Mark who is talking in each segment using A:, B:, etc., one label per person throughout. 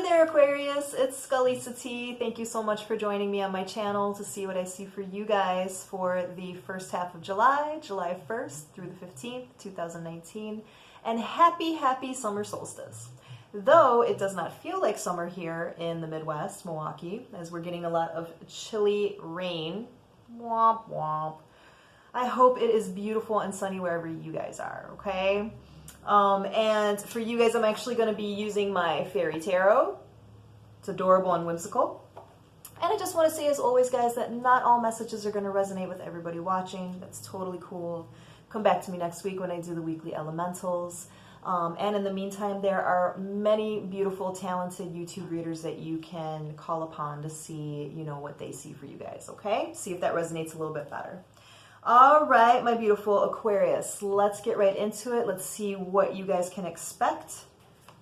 A: there, Aquarius. It's Scully T. Thank you so much for joining me on my channel to see what I see for you guys for the first half of July, July 1st through the 15th, 2019. And happy summer solstice. Though it does not feel like summer here in the Midwest, Milwaukee, as we're getting a lot of chilly rain. Womp womp. I hope it is beautiful and sunny wherever you guys are, okay? And for you guys, I'm actually going to be using my Fairy Tarot. It's adorable and whimsical. And I just want to say, as always, guys, that not all messages are going to resonate with everybody watching. That's totally cool. Come back to me next week when I do the weekly elementals. And in the meantime, there are many beautiful, talented YouTube readers that you can call upon to see, you know, what they see for you guys, okay? See if that resonates a little bit better. All right, my beautiful Aquarius, let's get right into it. Let's see what you guys can expect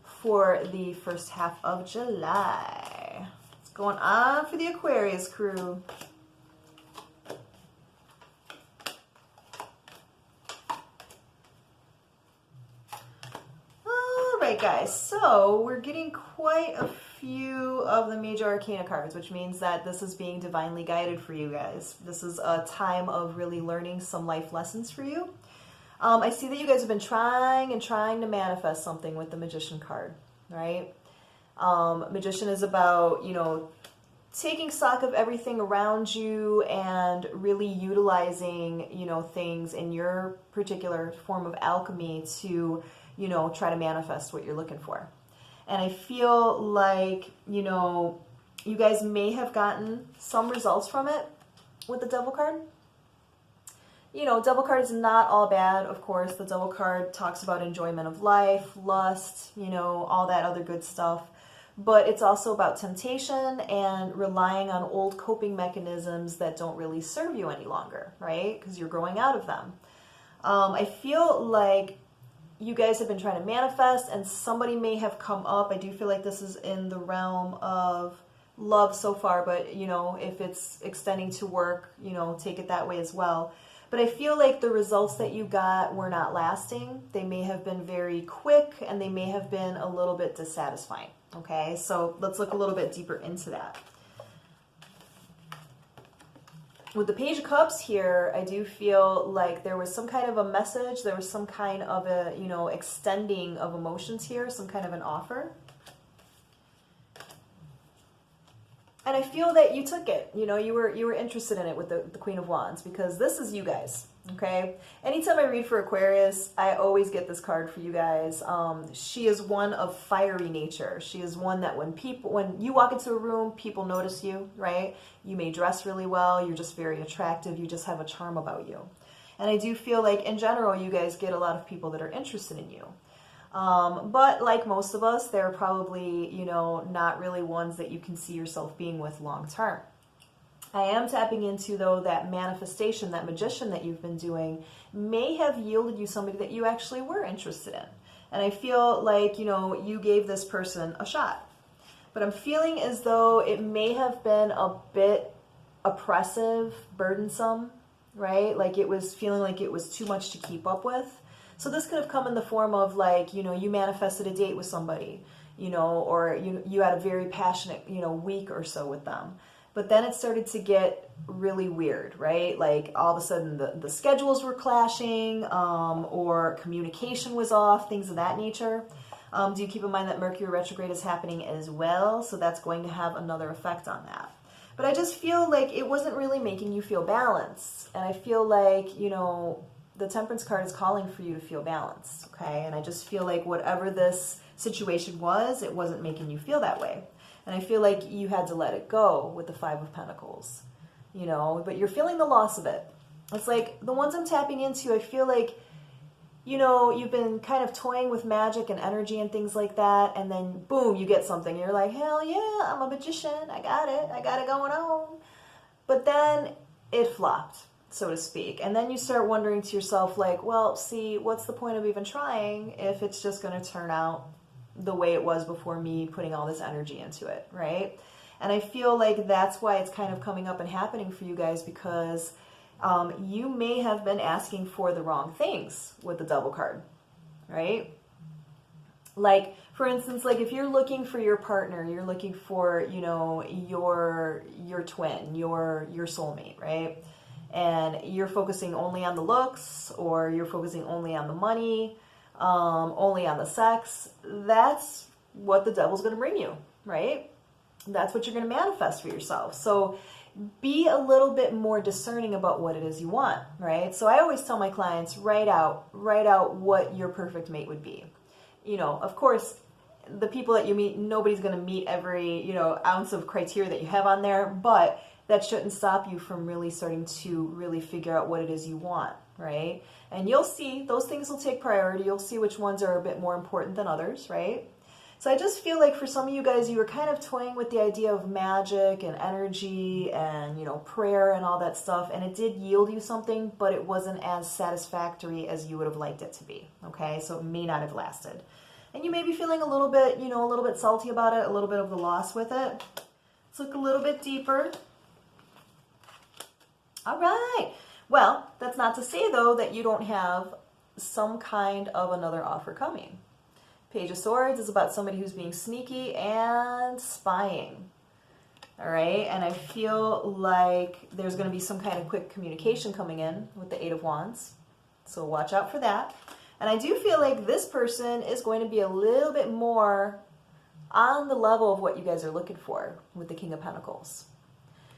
A: for the first half of July. What's going on for the Aquarius crew? All right, guys, so we're getting quite a few of the major arcana cards, which means that this is being divinely guided for you guys. This is a time of really learning some life lessons for you. I see that you guys have been trying to manifest something with the Magician card, right? Magician is about, you know, taking stock of everything around you and really utilizing, you know, things in your particular form of alchemy to, you know, try to manifest what you're looking for. And I feel like, you know, you guys may have gotten some results from it with the Devil card. You know, Devil card is not all bad, of course. The Devil card talks about enjoyment of life, lust, you know, all that other good stuff. But it's also about temptation and relying on old coping mechanisms that don't really serve you any longer, right? Because you're growing out of them. I feel like you guys have been trying to manifest and somebody may have come up. I do feel like this is in the realm of love so far, but you know, if it's extending to work, you know, take it that way as well. But I feel like the results that you got were not lasting. They may have been very quick and they may have been a little bit dissatisfying. Okay, so let's look a little bit deeper into that. With the Page of Cups here, I do feel like there was some kind of a message, there was some kind of a, you know, extending of emotions here, some kind of an offer. And I feel that you took it, you know, you were interested in it with the Queen of Wands, because this is you guys, okay? Anytime I read for Aquarius, I always get this card for you guys. She is one of fiery nature. She is one that when you walk into a room, people notice you, right? You may dress really well, you're just very attractive, you just have a charm about you. And I do feel like in general, you guys get a lot of people that are interested in you. But like most of us, they're probably, you know, not really ones that you can see yourself being with long term. I am tapping into, though, that manifestation, that magician that you've been doing may have yielded you somebody that you actually were interested in. And I feel like, you know, you gave this person a shot. But I'm feeling as though it may have been a bit oppressive, burdensome, right? Like it was feeling like it was too much to keep up with. So this could have come in the form of like, you know, you manifested a date with somebody, you know, or you had a very passionate, you know, week or so with them. But then it started to get really weird, right? Like all of a sudden the schedules were clashing, or communication was off, things of that nature. Do keep in mind that Mercury retrograde is happening as well, so that's going to have another effect on that. But I just feel like it wasn't really making you feel balanced. And I feel like, you know, the Temperance card is calling for you to feel balanced, okay? And I just feel like whatever this situation was, it wasn't making you feel that way. And I feel like you had to let it go with the Five of Pentacles, you know, but you're feeling the loss of it. It's like the ones I'm tapping into, I feel like, you know, you've been kind of toying with magic and energy and things like that, and then boom, you get something. You're like, hell yeah, I'm a magician. I got it going on. But then it flopped, so to speak. And then you start wondering to yourself, like, well, see, what's the point of even trying if it's just going to turn out the way it was before me putting all this energy into it, right? And I feel like that's why it's kind of coming up and happening for you guys, because you may have been asking for the wrong things with the Devil card, right? Like, For instance, like if you're looking for your partner, you're looking for, you know, your twin, your soulmate, right? And you're focusing only on the looks, or you're focusing only on the money, only on the sex, that's what the devil's going to bring you, right? That's what you're going to manifest for yourself. So be a little bit more discerning about what it is you want, right? So I always tell my clients, write out what your perfect mate would be. You know, of course, the people that you meet, nobody's going to meet every, you know, ounce of criteria that you have on there, but that shouldn't stop you from really starting to really figure out what it is you want, right? And you'll see those things will take priority. You'll see which ones are a bit more important than others, right? So I just feel like for some of you guys, you were kind of toying with the idea of magic and energy and, you know, prayer and all that stuff. And it did yield you something, but it wasn't as satisfactory as you would have liked it to be, okay? So it may not have lasted. And you may be feeling a little bit, you know, a little bit salty about it, a little bit of the loss with it. Let's look a little bit deeper. All right. Well, that's not to say, though, that you don't have some kind of another offer coming. Page of Swords is about somebody who's being sneaky and spying. All right. And I feel like there's going to be some kind of quick communication coming in with the Eight of Wands. So watch out for that. And I do feel like this person is going to be a little bit more on the level of what you guys are looking for with the King of Pentacles.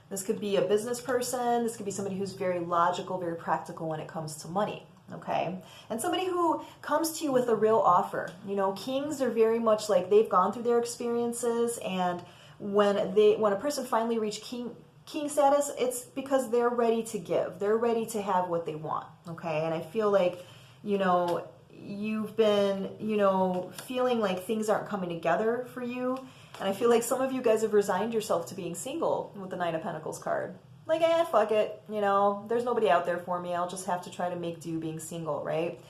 A: This could be a business person. This could be somebody who's very logical, very practical when it comes to money, okay? And somebody who comes to you with a real offer. You know, kings are very much like they've gone through their experiences, and when a person finally reaches king status, it's because they're ready to give. They're ready to have what they want, okay? And I feel like, you know, you've been, you know, feeling like things aren't coming together for you. And I feel like some of you guys have resigned yourself to being single with the Nine of Pentacles card. Like, fuck it. You know, there's nobody out there for me. I'll just have to try to make do being single, right?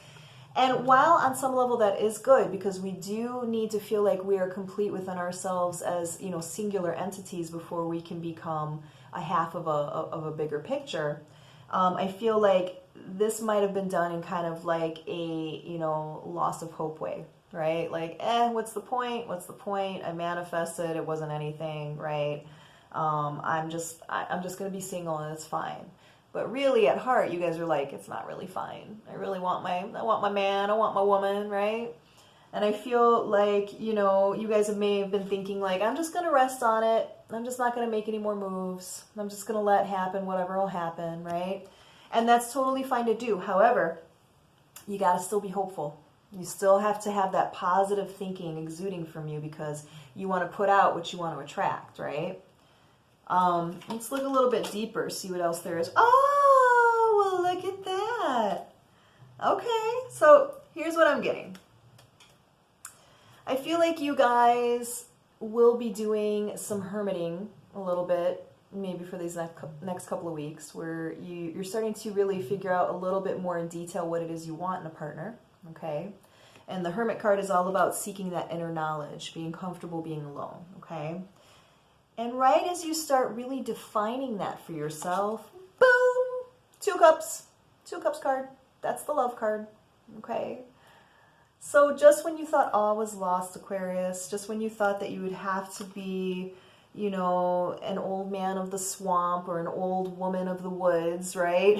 A: And while on some level that is good, because we do need to feel like we are complete within ourselves as, you know, singular entities before we can become a half of a bigger picture, I feel like this might have been done in kind of like a, you know, loss of hope way. Right? Like, what's the point? What's the point? I manifested. It wasn't anything, right? I'm just going to be single and it's fine. But really at heart, you guys are like, it's not really fine. I want my man. I want my woman, right? And I feel like, you know, you guys may have been thinking like, I'm just going to rest on it. I'm just not going to make any more moves. I'm just going to let happen whatever will happen, right? And that's totally fine to do. However, you got to still be hopeful. You still have to have that positive thinking exuding from you because you want to put out what you want to attract, right? Let's look a little bit deeper, see what else there is. Oh, well, look at that. Okay, so here's what I'm getting. I feel like you guys will be doing some hermiting a little bit, maybe for these next couple of weeks, where you're starting to really figure out a little bit more in detail what it is you want in a partner. Okay, and the Hermit card is all about seeking that inner knowledge, being comfortable being alone, okay? And right as you start really defining that for yourself, boom, Two Cups card. That's the love card, okay? So just when you thought all was lost, Aquarius, just when you thought that you would have to be, you know, an old man of the swamp or an old woman of the woods, right?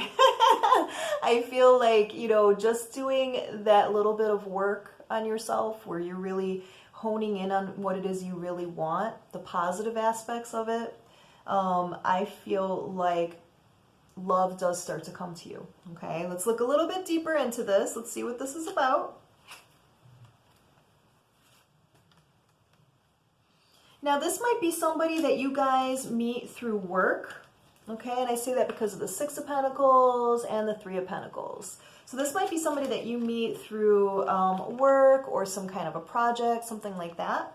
A: I feel like, you know, just doing that little bit of work on yourself where you're really honing in on what it is you really want, the positive aspects of it, I feel like love does start to come to you, okay? Let's look a little bit deeper into this. Let's see what this is about. Now, this might be somebody that you guys meet through work, okay? And I say that because of the Six of Pentacles and the Three of Pentacles. So this might be somebody that you meet through work or some kind of a project, something like that.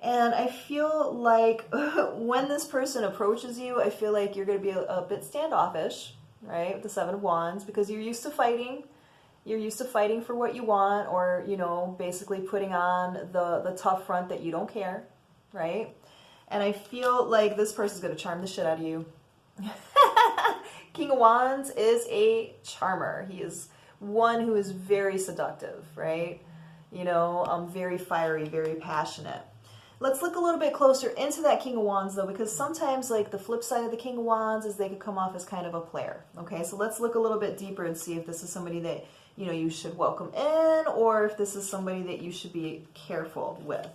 A: And I feel like when this person approaches you, I feel like you're going to be a bit standoffish, right? With the Seven of Wands, because you're used to fighting. You're used to fighting for what you want, or, you know, basically putting on the tough front that you don't care, right? And I feel like this person's going to charm the shit out of you. King of Wands is a charmer. He is one who is very seductive, right? you know, very fiery, very passionate. Let's look a little bit closer into that King of Wands, though, because sometimes, like, the flip side of the King of Wands is they could come off as kind of a player, okay? So let's look a little bit deeper and see if this is somebody that, you know, you should welcome in, or if this is somebody that you should be careful with.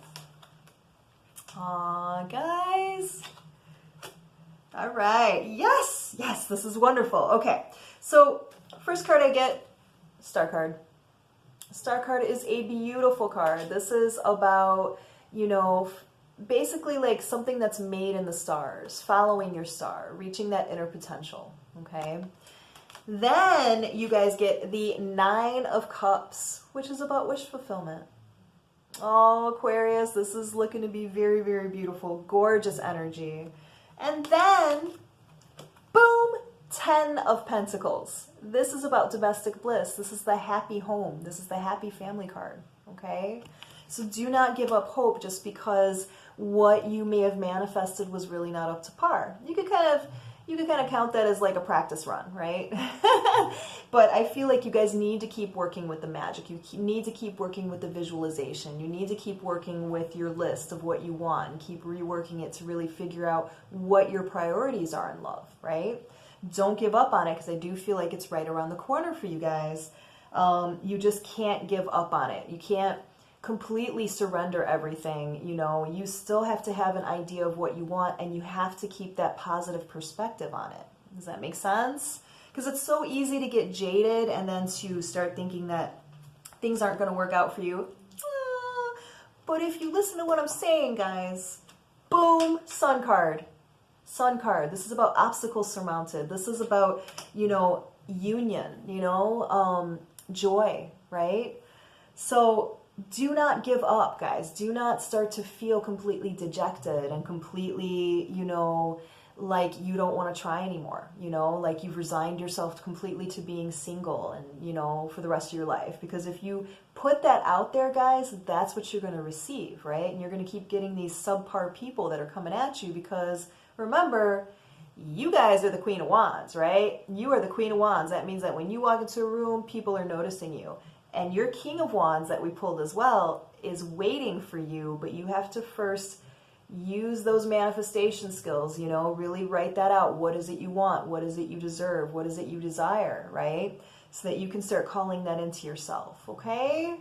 A: Aw, guys. All right. Yes. Yes, this is wonderful. Okay. So first card I get, Star card. Star card is a beautiful card. This is about, you know, basically like something that's made in the stars, following your star, reaching that inner potential, okay? Then you guys get the 9 of Cups, which is about wish fulfillment. Oh, Aquarius, this is looking to be very, very beautiful, gorgeous energy. And then, boom, 10 of Pentacles. This is about domestic bliss. This is the happy home. This is the happy family card, okay? So do not give up hope just because what you may have manifested was really not up to par. You could kind of count that as like a practice run, right? But I feel like you guys need to keep working with the magic. You need to keep working with the visualization. You need to keep working with your list of what you want and keep reworking it to really figure out what your priorities are in love, right? Don't give up on it, because I do feel like it's right around the corner for you guys. You just can't give up on it. You can't completely surrender everything. You know, you still have to have an idea of what you want, and you have to keep that positive perspective on it. Does that make sense? Because it's so easy to get jaded and then to start thinking that things aren't going to work out for you. But if you listen to what I'm saying, guys, boom, Sun card. Sun card. This is about obstacles surmounted. This is about, you know, union, you know, joy, right? So do not give up, guys. Do not start to feel completely dejected and completely, you know, like you don't want to try anymore, you know, like you've resigned yourself completely to being single and, you know, for the rest of your life. Because if you put that out there, guys, that's what you're going to receive, right? And you're going to keep getting these subpar people that are coming at you because, remember, you guys are the Queen of Wands, right? You are the Queen of Wands. That means that when you walk into a room, people are noticing you. And your King of Wands that we pulled as well is waiting for you, but you have to first use those manifestation skills, you know, really write that out. What is it you want? What is it you deserve? What is it you desire, right? So that you can start calling that into yourself, okay?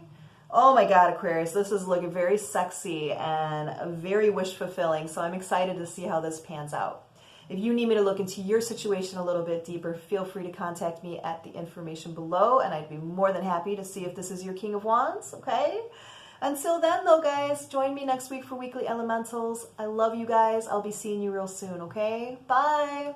A: Oh my God, Aquarius, this is looking very sexy and very wish fulfilling. So I'm excited to see how this pans out. If you need me to look into your situation a little bit deeper, feel free to contact me at the information below, and I'd be more than happy to see if this is your King of Wands, okay? Until then, though, guys, join me next week for Weekly Elementals. I love you guys. I'll be seeing you real soon, okay? Bye!